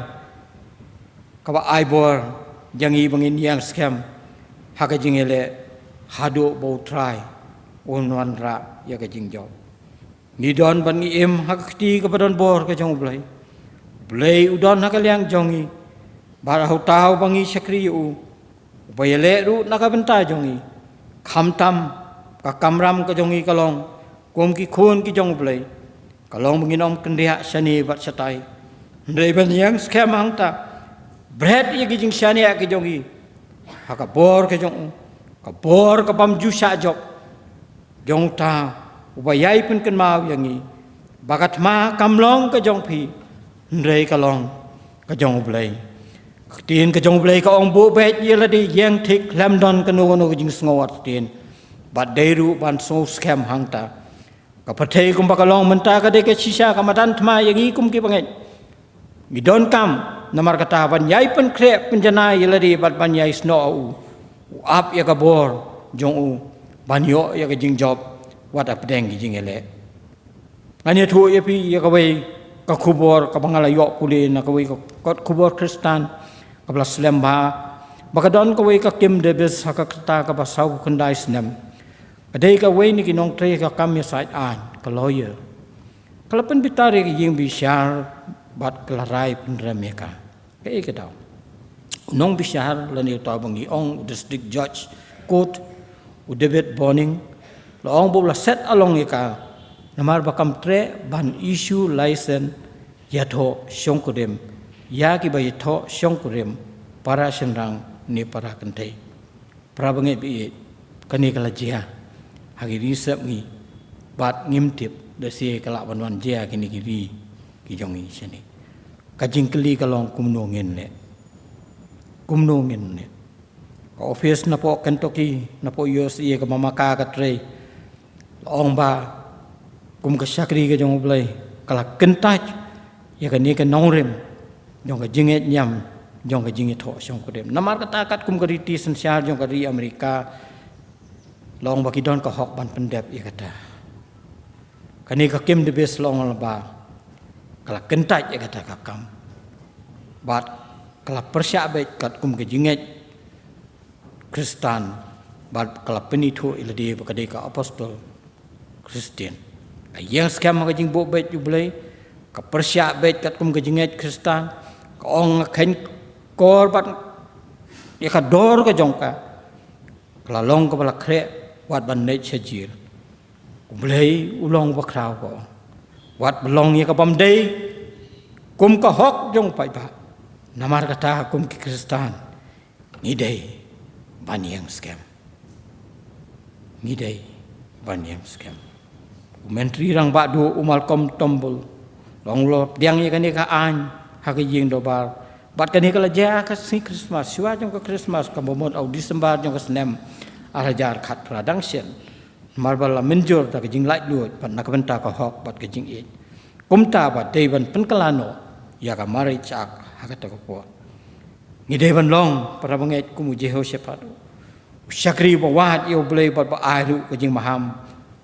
kaba aibor jangi bangin yang scam haka jingele hado bo try onwan ra ya ke jingjo ni don ban ngi em hak ti ke badon bor ke jong blai udon haka liang jongi bar hau tau bangi sakri u bayale ru naka benta jongi kham tam ka kamram ka jongi kalong kum ki khun ki jong blai kalong mungin om kendia sani bat satai ndai ban yang scam hang ta bread ye ki jing sani ki jongi ha ka bor ke jong ka bor ka pam ju sa jok jong ta ubayai pun ken mau yangi bakat ma kamlong ka jong phi ndai kalong ka jong blai tin ke jong blai ka ong bu bet ye la di yang thik lam don ka no no jing sngot tin bat deiru ban so scam hang ta ka pathei kum ba kalong menta ka de ke sisa ka madan thma yangi kum ki bangai mi don kam namar kata ban yai pen kre penjana ye la di bat ban yai sno u up ya ka bor jong u ban yo ya ka jing job wat ap deng ki jing ele ani thu ye pi ya ka wei ka khubor ka bangala yo kuli na ka wei ka khubor kristan kabla slemba bakadon ko wei ka kim debes haka kata ka basau kundai snem adai ka wei ni kinong tre ka kam ya side an ka lawyer kalapan bitare ki ying bi shar bat kelarai penremeka ke ke daw nong bi shar lani ta bangi ong district judge court u David Boning lo ong bo la set along ka namar bakam tre ban issue license yatho shongkodem ya ki bai tho shongkurem para senrang ni para kentai prabange bi kani kala jia hagi risep ngi bat ngimtip de se kala banwan jia kini kiri ki jongi sini kajing keli kalong kumno ngen ne ka office na po Kentucky na po US ye ka mamaka ka tre ong ba kum ka sakri ka jong blai kala kentaj ye ka ni ka nongrem jong ka jinget nyam jong ka jinget tho song ko dem namar kata kat kum kari ti sensiar jong kari Amerika long baki don ka hok ban pendep ye kata kani ka kim de bes long ba kala kentaj ye kata ka kam bat kala persya bet kat kum ka jinget Kristan bat kala penitho ilade bakade ka apostol Kristian yang scam ka jing bo bet jublai ka persya bet kat kum ka jinget Kristan ong khen kor bat ya ka dor ka jongka kala long ka bala kre wat ban nei chajir blai ulong ba kraw ko wat belong ya ka bam dei kum ka hok jong pai ba namar kata kum ki Kristan ni dei ban yang scam ni dei ban yang scam menteri rang ba do umal kom tombol long lo diang ya ka ni ka an haki jing dobar bat kani kala ja ka si Christmas siwa jong ka Christmas ka momon au December jong ka snem arajar khat pradang sen marbala menjor ta ka jing light lut pat nak benta ka hok bat ka jing e kumta bat devan penkalano ya ka mari chak hakata ko po ni devan long para banget kumu Jehoshaphat syakri bawat yo blai bat ba airu ka jing maham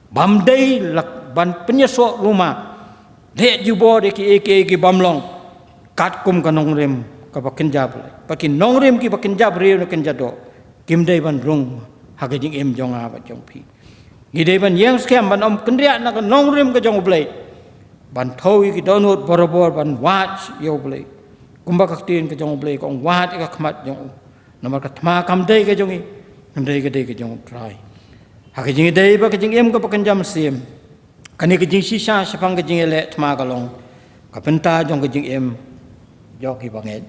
bam dei lak ban penyeso rumah de jubo de ki bamlong kat kum ka nongrem ka bakin jab pakin nongrem ki bakin jab re no ken jado kim dei ban rung ha ga jing em jong a ba jong phi gi dei ban yang scam ban om kendria na ka nongrem ka jong blai ban thoi ki donut borobor ban watch yo blai kum ba ka tin ka jong blai kong wat ka khmat jong namar ka thma kam dei ka jong dei ka jong try ha ga jing dei ba ka jing em ka bakin jam sim kani ka jing sisa sapang ka jing ele thma ka long ka penta jong ka jing em do ki banget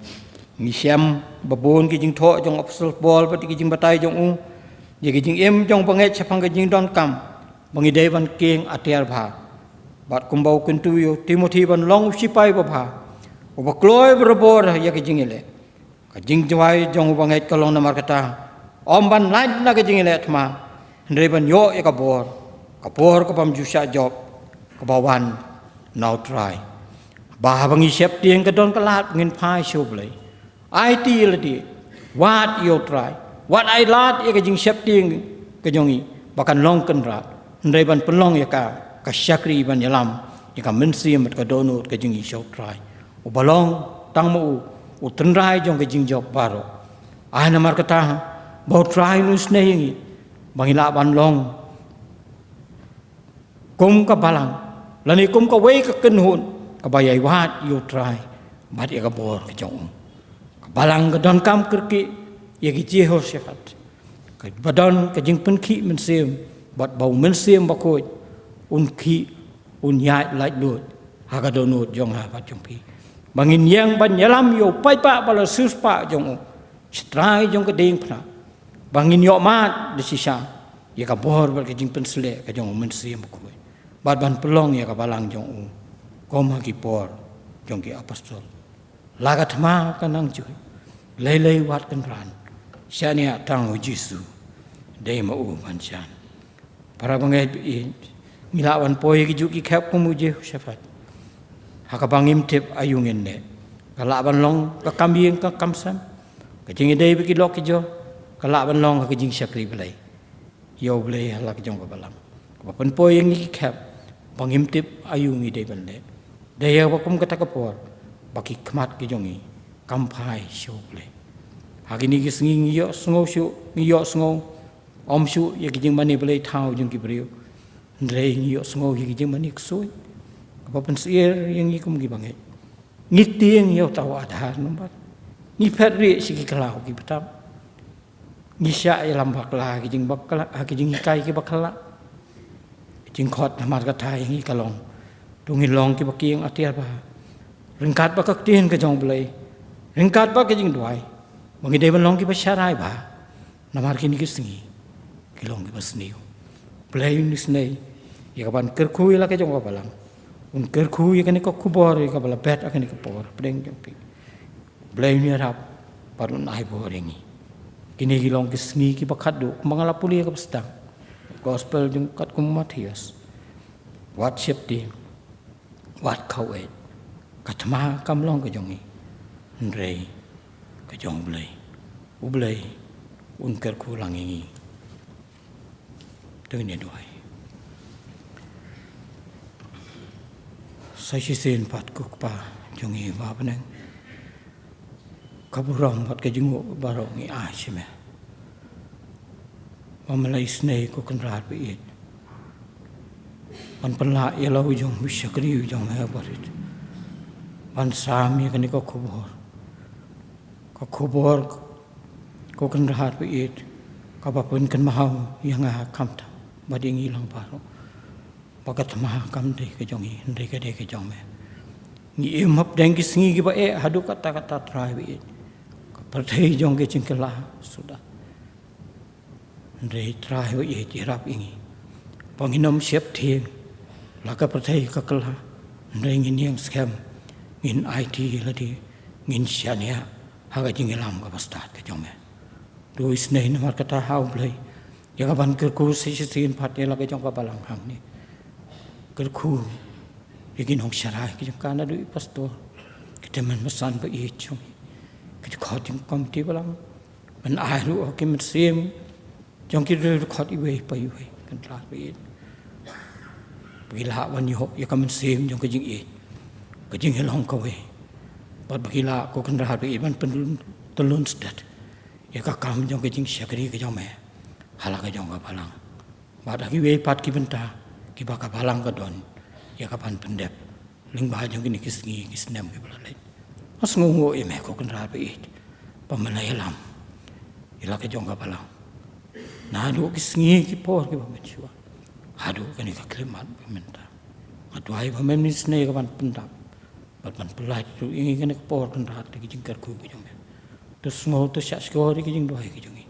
mi siam babon ki jing tho jong apostol bol pati ki jing batai jong u ye ki jing em jong banget sapang ki jing don kam bangi dei ban keng atiar bha bat kumbau kuntu yo Timothy ban long sipai ba bha o ba kloi bor ye ki jing ele ka jing jwai jong banget ka long namar kata om ban lait na ki jing ele thma ndre ban yo ye ka bor ka pam jusha job ka bawan now try bah bangi siap tiang ka don kalat ngin pai shoblai ai ti ladi wat yo try wat ai lat ye ka jing siap tiang ka jongi bahkan long kenrat ndai ban pelong ya ka syakri ban yalam ya ka mensim ka donut ka jing isau trai u balong tang mu u tenrai jong ka jing jok baro ai namar kata bau trai nu snehi bangila ban long kum ka balang lani kum ka wei ka kenhun ka bayai wat yu trai bat ya ka bor ka jong ka balang ka don kam kerki ya ki jeho syafat ka badon ka jing penki mensim bat bau mensim bakoi un ki un yai lai lut ha ka donut jong ha bat jong pi bangin yang ban yalam yo pai pa bala sus pa jong strai jong ka ding phna bangin yo mat de sisa ya ka bor bal ka jing pensle ka jong mensim bakoi bat ban pelong ya ka balang jong kom ha ki por jong ki apostol lagat ma kanang ju lei wat kan ran syania tang jisu dei ma u ban chan para bangai milawan poi ki ju ki khap ku mu je syafat ha ka bangim tip ayungen ne kala ban long ka kambing ka kamsam ka jing dei bi ki lok ki jo kala ban long ka jing syakri belai yo belai hala ki jong ka balam ka pan poi ngi ki khap bangim tip ayungi dei ban ne dei ya bakum ka takapor baki khmat ki jongi kamphai sho belai hagini ki singi yo sngo shu yo sngo om shu ye ki jing mani belai thau jong ki brio ndrei yo sngo ki jing mani ksoi ka pan sier yang ngi kum ki bangai ngi tieng yo taw adhar nombar ngi phetri si ki klau ki batam ngi sya ya lam bakla ki jing bakla ki jing kai ki bakla jing khot namar ka thai ngi kalong tungi long ki bakieng atiar ba ringkat ba ka tien ka jong belai ringkat ba ki jing duai bangi dei ban long ki ba syarai ba namar ki ni ki singi kilong ki basniu play ni snei ya kapan kerkhu la ka jong ka balang un kerkhu ya kan ko kubor ka bala bet akan ka por preng jong pi play ni rap parun ai boringi kini kilong ki sngi ki bakhat do mangala puli ka pastang gospel jong kat kum Matius wat ship ti wat khau e katma kam long ka jong ni ndrei ka jong blai u blai un kerkhu langi tu ni doai sai sin pat ku pa jong i ba panang kaburam pat ka jing baro ngi a chime mamalai snei ko kan rat bi it pan panla ya lo jong misakri jong ha barit pan sam ya kan ko khobor ko kan rat bi it ka ba pun kan mahau yang ha kamta badingi lang paro pakat ma kam de ke jong i de ke jong me ni em hap deng ki singi ki ba e hadu kata trai bi ka perthei jong ke cingkela sudah de trai bi ti rap ingi panginom siap thieng la ka perthei ka kala de ngin yang scam ngin IT la di ngin syania ha ka jingelam ka pastat ke jong me do isnei namar kata hau blai ya ka ban kerku sin phat ya la ke jong ka balang hang ni kerku begin hong syarai ki jong kana du pastor kita man masan ba i chung kita khot jong kom ti balang man ai ru ki mit sim jong ki ru khot i we pa i we kan la bi bila wan yo ya ka min sim jong ka jing i ka jing helong ka we pat bila ko kan ra bi ban pen telun stat ya ka kam jong ka jing syakri ka jong me hala ka jong ka balang ba da ki we pat ki benta ki ba ka balang ka don ya kapan pendep ling ba jong ni kisngi kisnem ki bala lai as ngo e me ko kan ra bi pamalai lam ila ka jong ka balang na do kisngi ki por ki ba mechua hadu kan ka klimat ba menta adwai ba men ni sne ka ban pendap bat ban pelai tu ingi kan ka por kan ra ki jing kar ku ki jong me to ngo to sya skori ki jing doai ki jong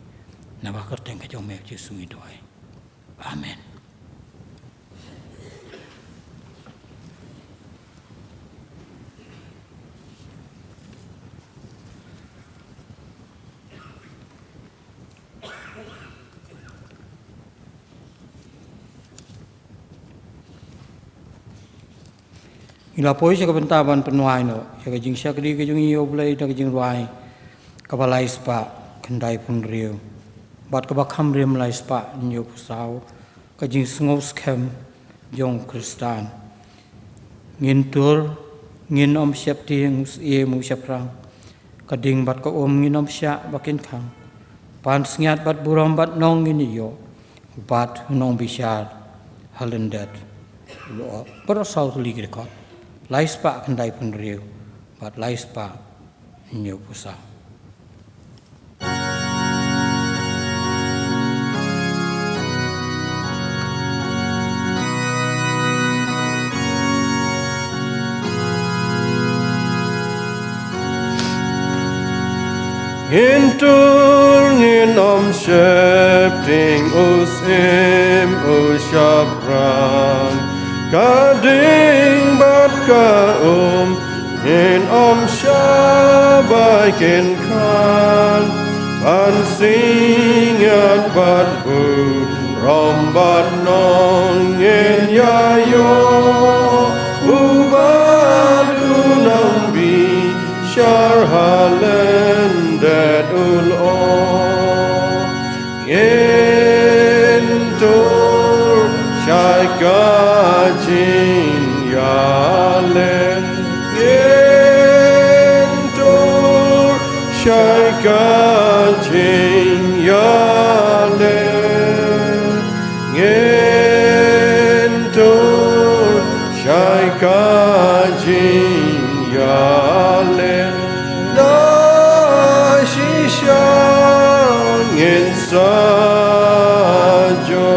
na ba kar teng ka jong me ji sungi doai amen. Ila poi sa kabentaban penuai no ya jing syakri ke jing yo blai da jing ruai kabalai spa kendai pun riu บัดกบคำเรียมไลสปะนิวสาวก็จิงสงบสเข้มยงคริสตานงินตัวงินอมเสียบที่งเอมูเสียบรังก็ดิ่งบัดก็อมงินอมเสียบักินขังปานสงัดบัดบุรมบัดน้องงินโยบัดน้องบิชาร์ฮัลเลนเดดล้อปรสาวตุลีกรีคอดไลสปะกันได้พันเรียวบัดไลสปะนิวผู้สาว In turnin om schöpting us im ushapran kading bat ka in om shabakin kan pan singat bat bu rom bat nong in yayo ubat unam bi shar halen that ul all entur shaikachin yalen entur shaikachin yalen entur shaikachin yalen in sajo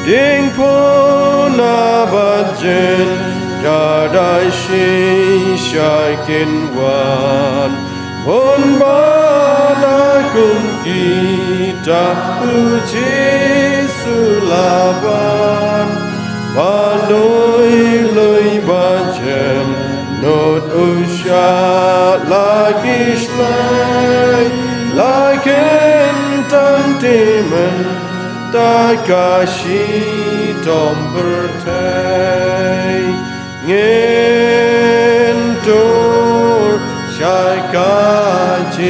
ding pona bajen dadai shi shaikin wan pon bana kum kita uji sulaban baloi loi bajen not usha lakish lai lakin tantimen takashi tom bertei ngentur shaikachin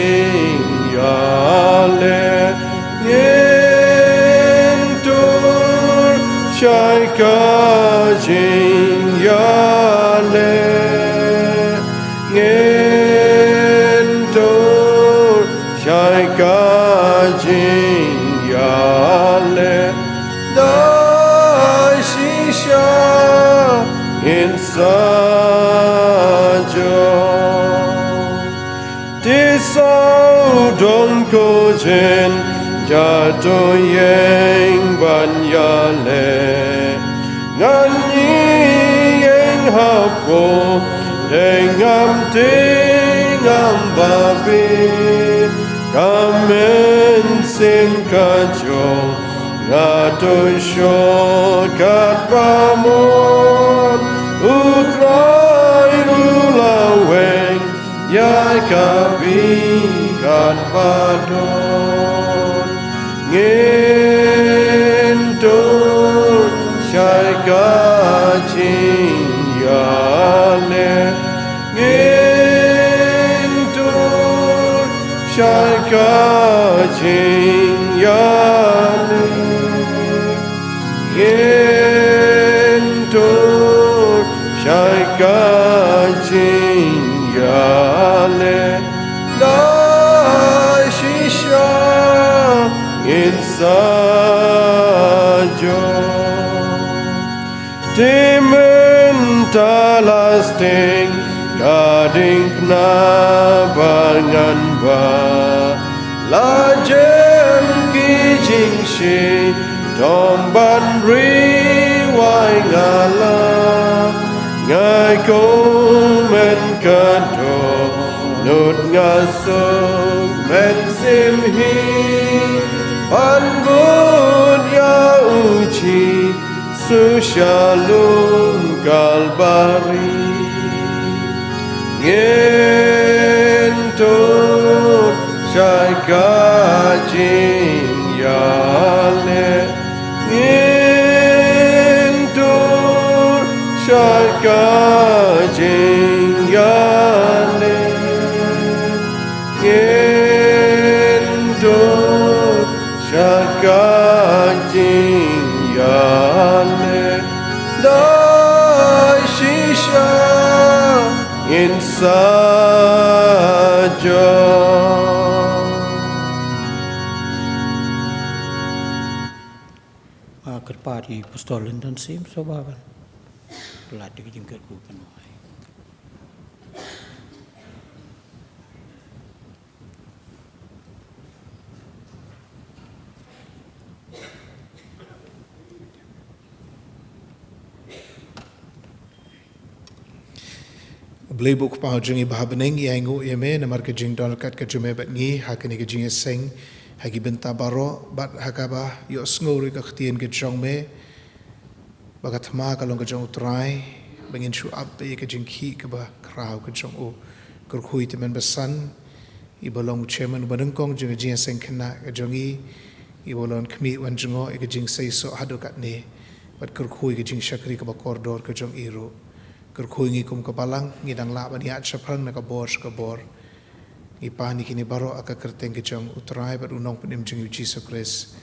yale ngentur shaikachin yale ngentur shaikachin yale da shisha in sajo tisau dong kojen jato yeng ban yale ngan yeng hapo dengam tingam babi kamen sing kajo ngato shokat pamon utrai rulaweng ya kabikan padon ngentur shaikachin yale ngentur shaikachin yale ngentur shaikachin yale da shisha in sajo timen talasting kading na bangan ba lajem kijing shi tomban riwai ngala ngai ko men kado nut ngasung men simhi pan bud ya uchi su shalom kalbari ngentur shaikachin yale ngentur shaikachin yale ngentur yale dai shisha in saja Kerpati Apostolin dan sim sobaban. Pelat ke jing kerku penuh. Blay book pau jungi bahabeneng yangu yeme namar ke jing dol kat ke jume bat ngi hakani ke jing seng hagi benta baro bat hakaba yo ngori ka ktien ke jong me bagat ma kalong ke jong utrai bangin shu up be ke jing ki ke ba krau ke jong o kur khui te men besan I bolong chairman badeng kong jing jing seng kena ke jongi I bolon kmi wan jongo ke jing sei so hado kat ne bat kur khui ke jing shakri ke ba koridor ke jong iro Kerkhui ngi kum kapalang ngi dang la bani at shaprang na kabor ngi pa ni kini baro aka kerteng ke jong utrai bat unong penim jing Jesus Christ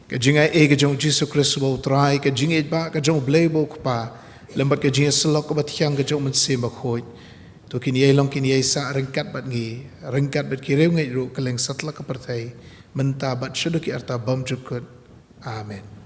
ke jinga e ke jong Jesus Christ bo utrai ke jing e ba ke jong blay bo pa lembat ke jing selok bat hyang ke jong mensim ba khoi to kini e long kini e sa rengkat bat kirew ngai ru keleng satla ka partai menta bat shuduki arta bam jukut amen